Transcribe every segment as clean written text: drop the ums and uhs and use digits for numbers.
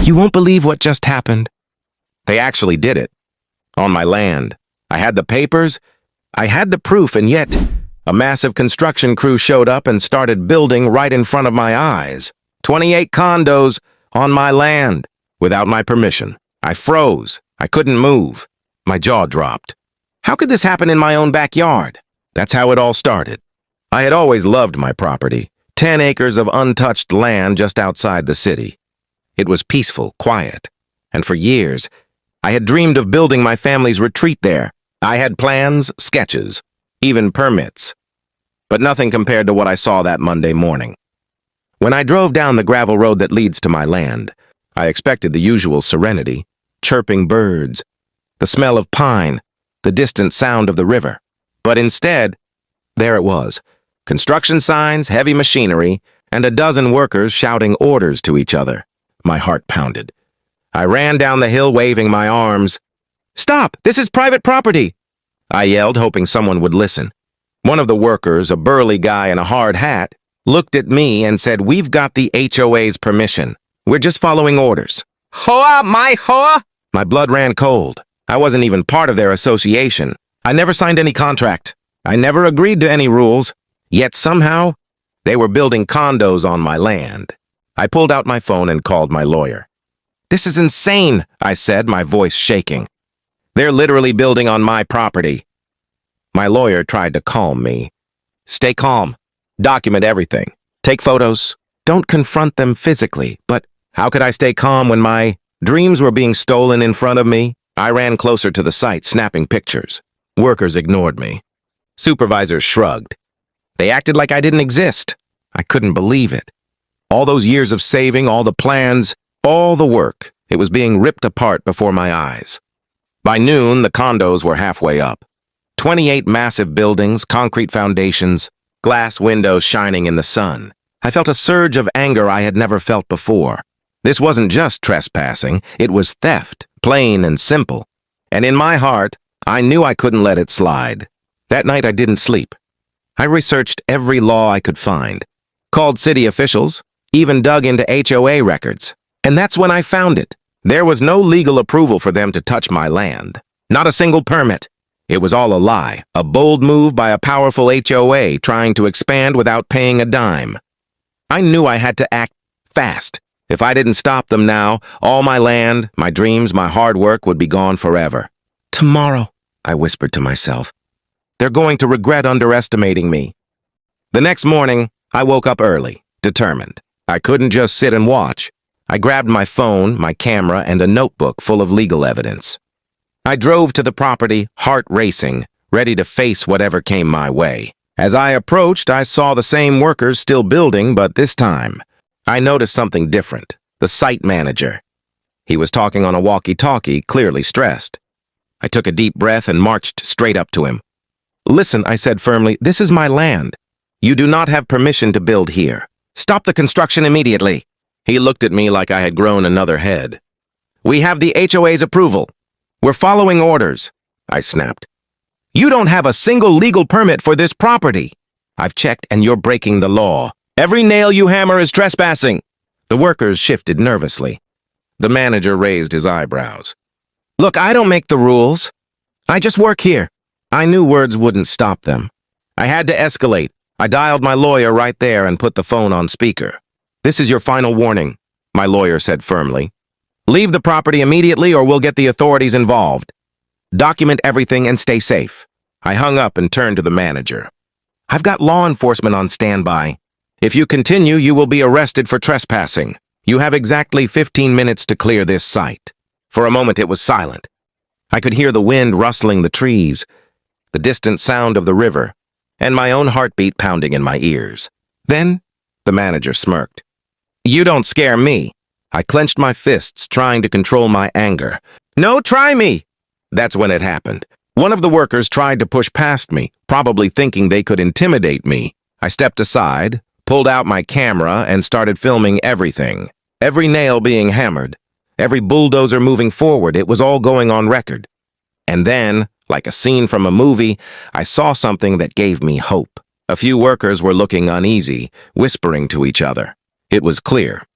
You won't believe what just happened. They actually did it. On my land. I had the papers, I had the proof, and yet a massive construction crew showed up and started building right in front of my eyes. 28 condos on my land, without my permission. I froze. I couldn't move. My jaw dropped. How could this happen in my own backyard? That's how it all started. I had always loved my property, 10 acres of untouched land just outside the city. It was peaceful, quiet, and for years, I had dreamed of building my family's retreat there. I had plans, sketches, even permits. But nothing compared to what I saw that Monday morning. When I drove down the gravel road that leads to my land, I expected the usual serenity, chirping birds, the smell of pine, the distant sound of the river. But instead, there it was, construction signs, heavy machinery, and a dozen workers shouting orders to each other. My heart pounded. I ran down the hill waving my arms. "Stop! This is private property!" I yelled, hoping someone would listen. One of the workers, a burly guy in a hard hat, looked at me and said, "We've got the HOA's permission. We're just following orders." "HOA, my HOA?" My blood ran cold. I wasn't even part of their association. I never signed any contract. I never agreed to any rules. Yet somehow, they were building condos on my land. I pulled out my phone and called my lawyer. "This is insane," I said, my voice shaking. "They're literally building on my property." My lawyer tried to calm me. "Stay calm. Document everything. Take photos. Don't confront them physically." But how could I stay calm when my dreams were being stolen in front of me? I ran closer to the site, snapping pictures. Workers ignored me. Supervisors shrugged. They acted like I didn't exist. I couldn't believe it. All those years of saving, all the plans, all the work, it was being ripped apart before my eyes. By noon, the condos were halfway up. 28 massive buildings, concrete foundations, glass windows shining in the sun. I felt a surge of anger I had never felt before. This wasn't just trespassing, it was theft, plain and simple. And in my heart, I knew I couldn't let it slide. That night I didn't sleep. I researched every law I could find, called city officials, even dug into HOA records. And that's when I found it. There was no legal approval for them to touch my land. Not a single permit. It was all a lie, a bold move by a powerful HOA trying to expand without paying a dime. I knew I had to act fast. If I didn't stop them now, all my land, my dreams, my hard work would be gone forever. "Tomorrow," I whispered to myself. "They're going to regret underestimating me." The next morning, I woke up early, determined. I couldn't just sit and watch. I grabbed my phone, my camera, and a notebook full of legal evidence. I drove to the property, heart racing, ready to face whatever came my way. As I approached, I saw the same workers still building, but this time, I noticed something different. The site manager. He was talking on a walkie-talkie, clearly stressed. I took a deep breath and marched straight up to him. "Listen," I said firmly, "this is my land. You do not have permission to build here. Stop the construction immediately." He looked at me like I had grown another head. "We have the HOA's approval. We're following orders," I snapped. "You don't have a single legal permit for this property. I've checked and you're breaking the law. Every nail you hammer is trespassing." The workers shifted nervously. The manager raised his eyebrows. "Look, I don't make the rules. I just work here." I knew words wouldn't stop them. I had to escalate. I dialed my lawyer right there and put the phone on speaker. "This is your final warning," my lawyer said firmly. "Leave the property immediately or we'll get the authorities involved. Document everything and stay safe." I hung up and turned to the manager. "I've got law enforcement on standby. If you continue, you will be arrested for trespassing. You have exactly 15 minutes to clear this site." For a moment it was silent. I could hear the wind rustling the trees, the distant sound of the river, and my own heartbeat pounding in my ears. Then, the manager smirked. "You don't scare me." I clenched my fists, trying to control my anger. "No, try me!" That's when it happened. One of the workers tried to push past me, probably thinking they could intimidate me. I stepped aside, pulled out my camera, and started filming everything. Every nail being hammered, every bulldozer moving forward, it was all going on record. And then, like a scene from a movie, I saw something that gave me hope. A few workers were looking uneasy, whispering to each other. It was clear.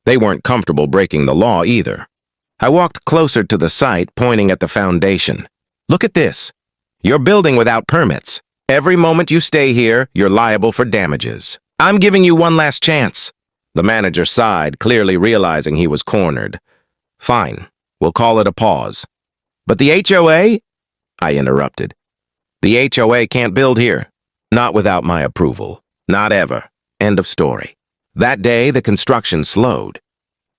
They weren't comfortable breaking the law either. I walked closer to the site, pointing at the foundation. Look at this. You're building without permits. Every moment you stay here, you're liable for damages. I'm giving you one last chance. The manager sighed, clearly realizing he was cornered. Fine, we'll call it a pause. But the HOA? I interrupted. The HOA can't build here. Not without my approval. Not ever. End of story. That day, the construction slowed.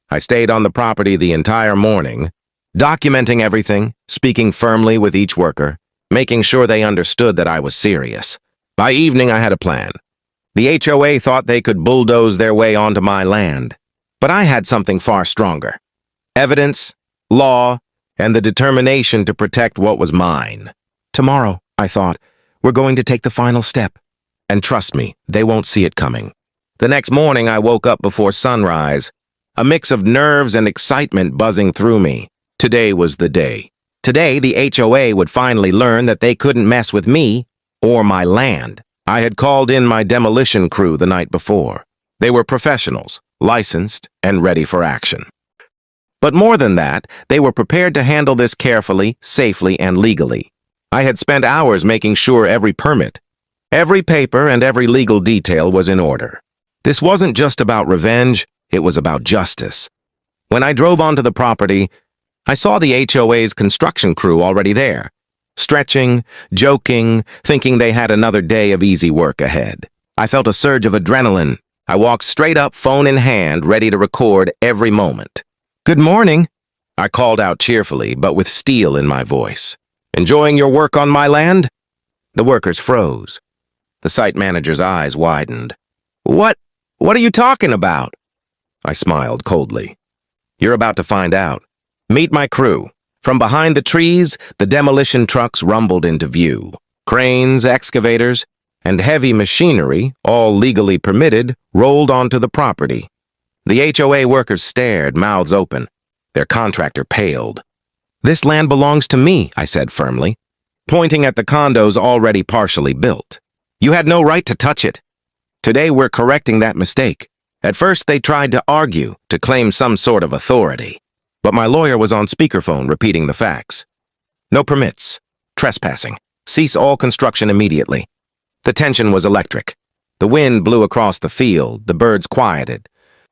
I stayed on the property the entire morning, documenting everything, speaking firmly with each worker, making sure they understood that I was serious. By evening, I had a plan. The HOA thought they could bulldoze their way onto my land, but I had something far stronger. Evidence, law, and the determination to protect what was mine. Tomorrow, I thought, we're going to take the final step. And trust me, they won't see it coming. The next morning, I woke up before sunrise, a mix of nerves and excitement buzzing through me. Today was the day. Today, the HOA would finally learn that they couldn't mess with me or my land. I had called in my demolition crew the night before. They were professionals, licensed, and ready for action. But more than that, they were prepared to handle this carefully, safely, and legally. I had spent hours making sure every permit, every paper, and every legal detail was in order. This wasn't just about revenge, it was about justice. When I drove onto the property, I saw the HOA's construction crew already there, stretching, joking, thinking they had another day of easy work ahead. I felt a surge of adrenaline. I walked straight up, phone in hand, ready to record every moment. "Good morning," I called out cheerfully, but with steel in my voice. "Enjoying your work on my land?" The workers froze. The site manager's eyes widened. What are you talking about?" I smiled coldly. "You're about to find out. Meet my crew." From behind the trees, the demolition trucks rumbled into view. Cranes, excavators, and heavy machinery, all legally permitted, rolled onto the property. The HOA workers stared, mouths open. Their contractor paled. "This land belongs to me," I said firmly, pointing at the condos already partially built. "You had no right to touch it. Today we're correcting that mistake." At first they tried to argue, to claim some sort of authority. But my lawyer was on speakerphone repeating the facts. "No permits. Trespassing. Cease all construction immediately." The tension was electric. The wind blew across the field, the birds quieted,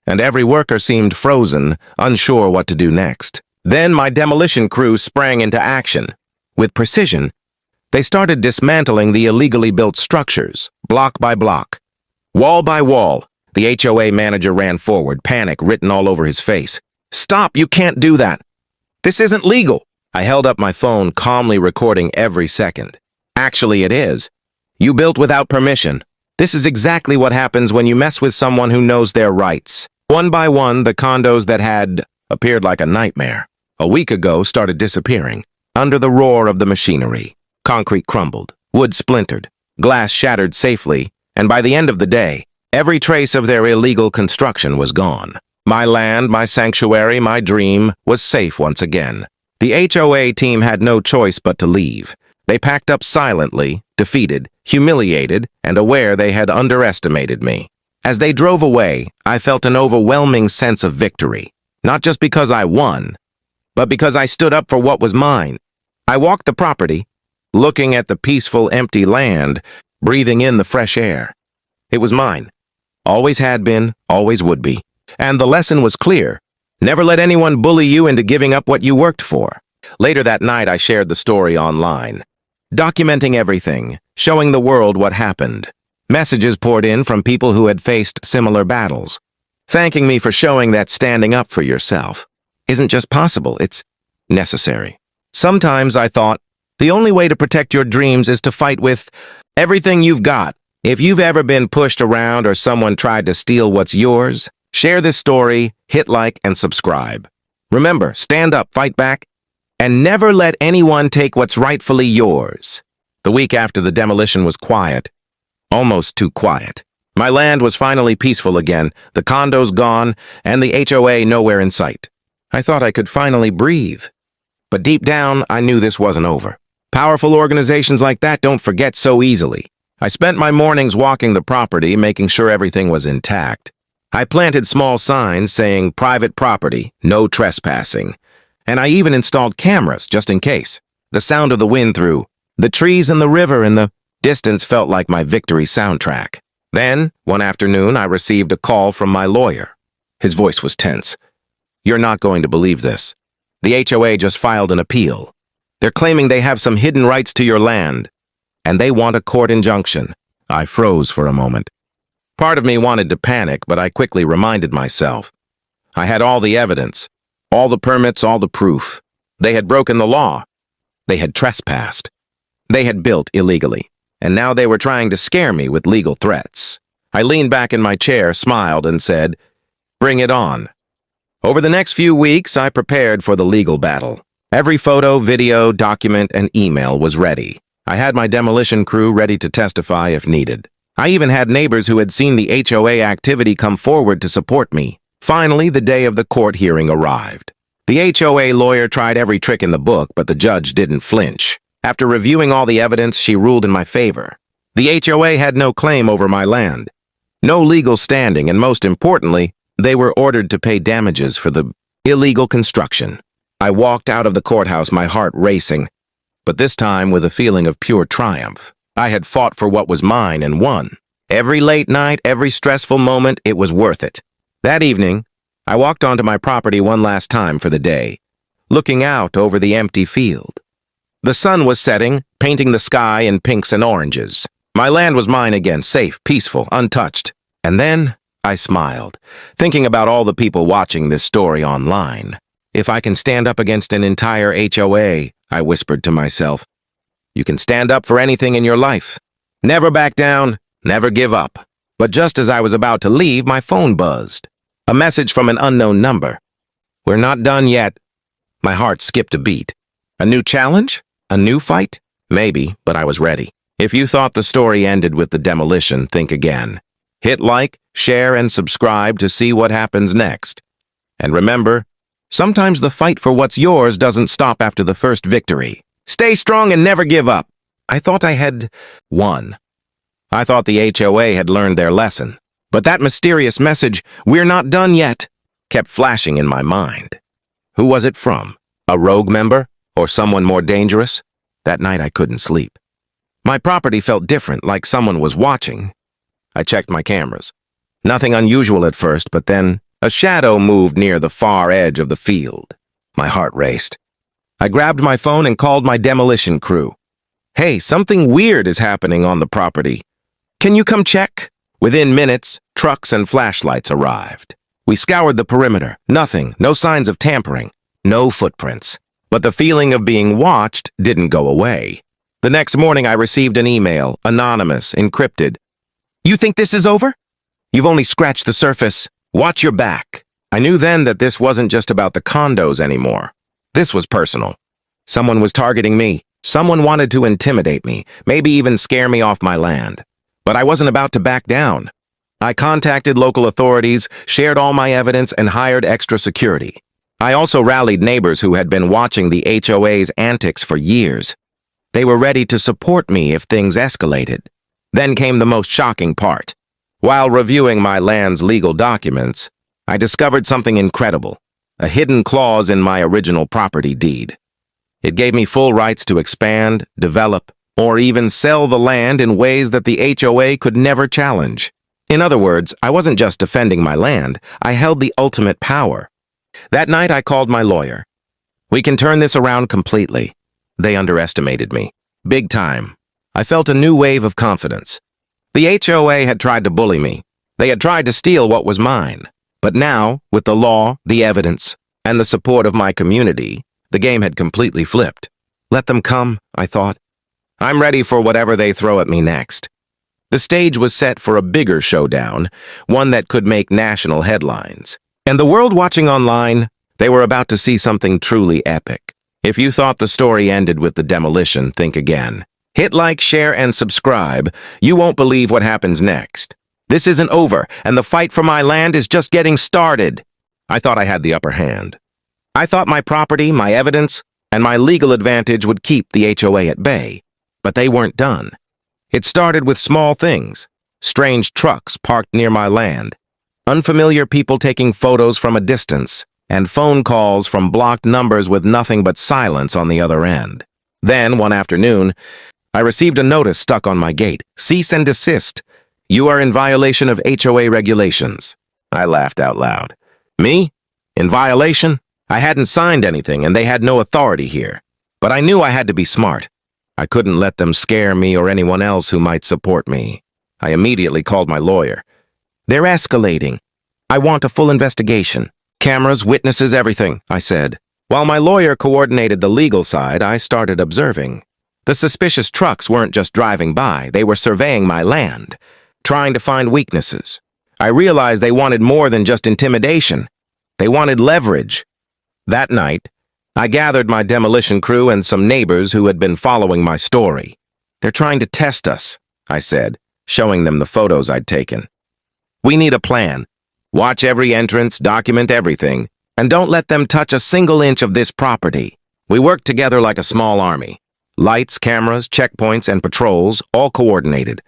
and every worker seemed frozen, unsure what to do next. Then my demolition crew sprang into action. With precision, they started dismantling the illegally built structures, block by block, wall by wall. The HOA manager ran forward, panic written all over his face. "Stop, you can't do that. This isn't legal." I held up my phone, calmly recording every second. "Actually, it is. You built without permission. This is exactly what happens when you mess with someone who knows their rights." One by one, the condos that had appeared like a nightmare a week ago started disappearing. Under the roar of the machinery, concrete crumbled, wood splintered, glass shattered safely, and by the end of the day, every trace of their illegal construction was gone. My land, my sanctuary, my dream was safe once again. The HOA team had no choice but to leave. They packed up silently, defeated, humiliated, and aware they had underestimated me. As they drove away, I felt an overwhelming sense of victory, not just because I won, but because I stood up for what was mine. I walked the property, looking at the peaceful, empty land, breathing in the fresh air. It was mine. Always had been, always would be. And the lesson was clear. Never let anyone bully you into giving up what you worked for. Later that night, I shared the story online, documenting everything, showing the world what happened. Messages poured in from people who had faced similar battles, thanking me for showing that standing up for yourself isn't just possible, it's necessary. Sometimes I thought, the only way to protect your dreams is to fight with everything you've got. If you've ever been pushed around or someone tried to steal what's yours, share this story, hit like, and subscribe. Remember, stand up, fight back, and never let anyone take what's rightfully yours. The week after the demolition was quiet, almost too quiet. My land was finally peaceful again, the condos gone, and the HOA nowhere in sight. I thought I could finally breathe. But deep down, I knew this wasn't over. Powerful organizations like that don't forget so easily. I spent my mornings walking the property, making sure everything was intact. I planted small signs saying private property, no trespassing. And I even installed cameras just in case. The sound of the wind through the trees and the river in the distance felt like my victory soundtrack. Then, one afternoon, I received a call from my lawyer. His voice was tense. "You're not going to believe this. The HOA just filed an appeal. They're claiming they have some hidden rights to your land, and they want a court injunction." I froze for a moment. Part of me wanted to panic, but I quickly reminded myself. I had all the evidence, all the permits, all the proof. They had broken the law. They had trespassed. They had built illegally, and now they were trying to scare me with legal threats. I leaned back in my chair, smiled, and said, "Bring it on." Over the next few weeks, I prepared for the legal battle. Every photo, video, document, and email was ready. I had my demolition crew ready to testify if needed. I even had neighbors who had seen the HOA activity come forward to support me. Finally, the day of the court hearing arrived. The HOA lawyer tried every trick in the book, but the judge didn't flinch. After reviewing all the evidence, she ruled in my favor. The HOA had no claim over my land, no legal standing, and most importantly, they were ordered to pay damages for the illegal construction. I walked out of the courthouse, my heart racing, but this time with a feeling of pure triumph. I had fought for what was mine and won. Every late night, every stressful moment, it was worth it. That evening, I walked onto my property one last time for the day, looking out over the empty field. The sun was setting, painting the sky in pinks and oranges. My land was mine again, safe, peaceful, untouched. And then I smiled, thinking about all the people watching this story online. If I can stand up against an entire HOA, I whispered to myself, you can stand up for anything in your life. Never back down, never give up. But just as I was about to leave, my phone buzzed. A message from an unknown number. "We're not done yet." My heart skipped a beat. A new challenge? A new fight? Maybe, but I was ready. If you thought the story ended with the demolition, think again. Hit like, share, and subscribe to see what happens next. And remember, sometimes the fight for what's yours doesn't stop after the first victory. Stay strong and never give up. I thought I had won. I thought the HOA had learned their lesson. But that mysterious message, "We're not done yet," kept flashing in my mind. Who was it from? A rogue member? Or someone more dangerous? That night I couldn't sleep. My property felt different, like someone was watching. I checked my cameras. Nothing unusual at first, but then a shadow moved near the far edge of the field. My heart raced. I grabbed my phone and called my demolition crew. "Hey, something weird is happening on the property. Can you come check?" Within minutes, trucks and flashlights arrived. We scoured the perimeter. Nothing, no signs of tampering, no footprints. But the feeling of being watched didn't go away. The next morning I received an email, anonymous, encrypted. "You think this is over? You've only scratched the surface. Watch your back." I knew then that this wasn't just about the condos anymore. This was personal. Someone was targeting me. Someone wanted to intimidate me, maybe even scare me off my land. But I wasn't about to back down. I contacted local authorities, shared all my evidence, and hired extra security. I also rallied neighbors who had been watching the HOA's antics for years. They were ready to support me if things escalated. Then came the most shocking part. While reviewing my land's legal documents, I discovered something incredible, a hidden clause in my original property deed. It gave me full rights to expand, develop, or even sell the land in ways that the HOA could never challenge. In other words, I wasn't just defending my land, I held the ultimate power. That night I called my lawyer. "We can turn this around completely." They underestimated me. Big time. I felt a new wave of confidence. The HOA had tried to bully me. They had tried to steal what was mine. But now, with the law, the evidence, and the support of my community, the game had completely flipped. Let them come, I thought. I'm ready for whatever they throw at me next. The stage was set for a bigger showdown, one that could make national headlines. And the world watching online, they were about to see something truly epic. If you thought the story ended with the demolition, think again. Hit like, share, and subscribe. You won't believe what happens next. This isn't over, and the fight for my land is just getting started. I thought I had the upper hand. I thought my property, my evidence, and my legal advantage would keep the HOA at bay. But they weren't done. It started with small things. Strange trucks parked near my land. unfamiliar people taking photos from a distance, and phone calls from blocked numbers with nothing but silence on the other end. Then, one afternoon, I received a notice stuck on my gate. Cease and desist. You are in violation of HOA regulations. I laughed out loud. Me? In violation? I hadn't signed anything and they had no authority here. But I knew I had to be smart. I couldn't let them scare me or anyone else who might support me. I immediately called my lawyer. They're escalating. I want a full investigation. Cameras, witnesses, everything, I said. While my lawyer coordinated the legal side, I started observing. The suspicious trucks weren't just driving by, they were surveying my land, trying to find weaknesses. I realized they wanted more than just intimidation. They wanted leverage. That night, I gathered my demolition crew and some neighbors who had been following my story. They're trying to test us, I said, showing them the photos I'd taken. We need a plan. Watch every entrance, document everything, and don't let them touch a single inch of this property. We worked together like a small army. Lights, cameras, checkpoints, and patrols, all coordinated.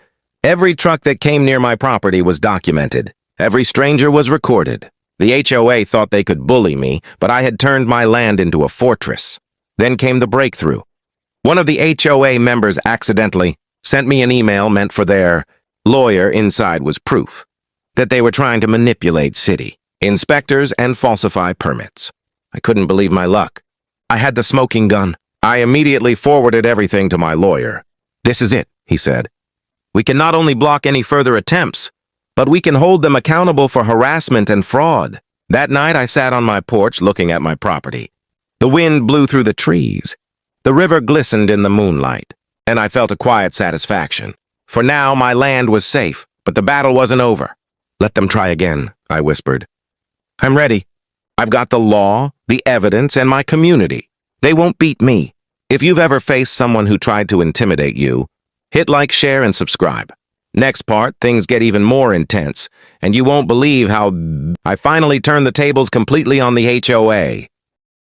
Every truck that came near my property was documented. Every stranger was recorded. The HOA thought they could bully me, but I had turned my land into a fortress. Then came the breakthrough. One of the HOA members accidentally sent me an email meant for their lawyer. Inside was proof that they were trying to manipulate city inspectors and falsify permits. I couldn't believe my luck. I had the smoking gun. I immediately forwarded everything to my lawyer. This is it, he said. We can not only block any further attempts, but we can hold them accountable for harassment and fraud. That night, I sat on my porch looking at my property. The wind blew through the trees. The river glistened in the moonlight, and I felt a quiet satisfaction. For now, my land was safe, but the battle wasn't over. Let them try again, I whispered. I'm ready. I've got the law, the evidence, and my community. They won't beat me. If you've ever faced someone who tried to intimidate you, hit like, share, and subscribe. Next part, things get even more intense, and you won't believe how I finally turned the tables completely on the HOA.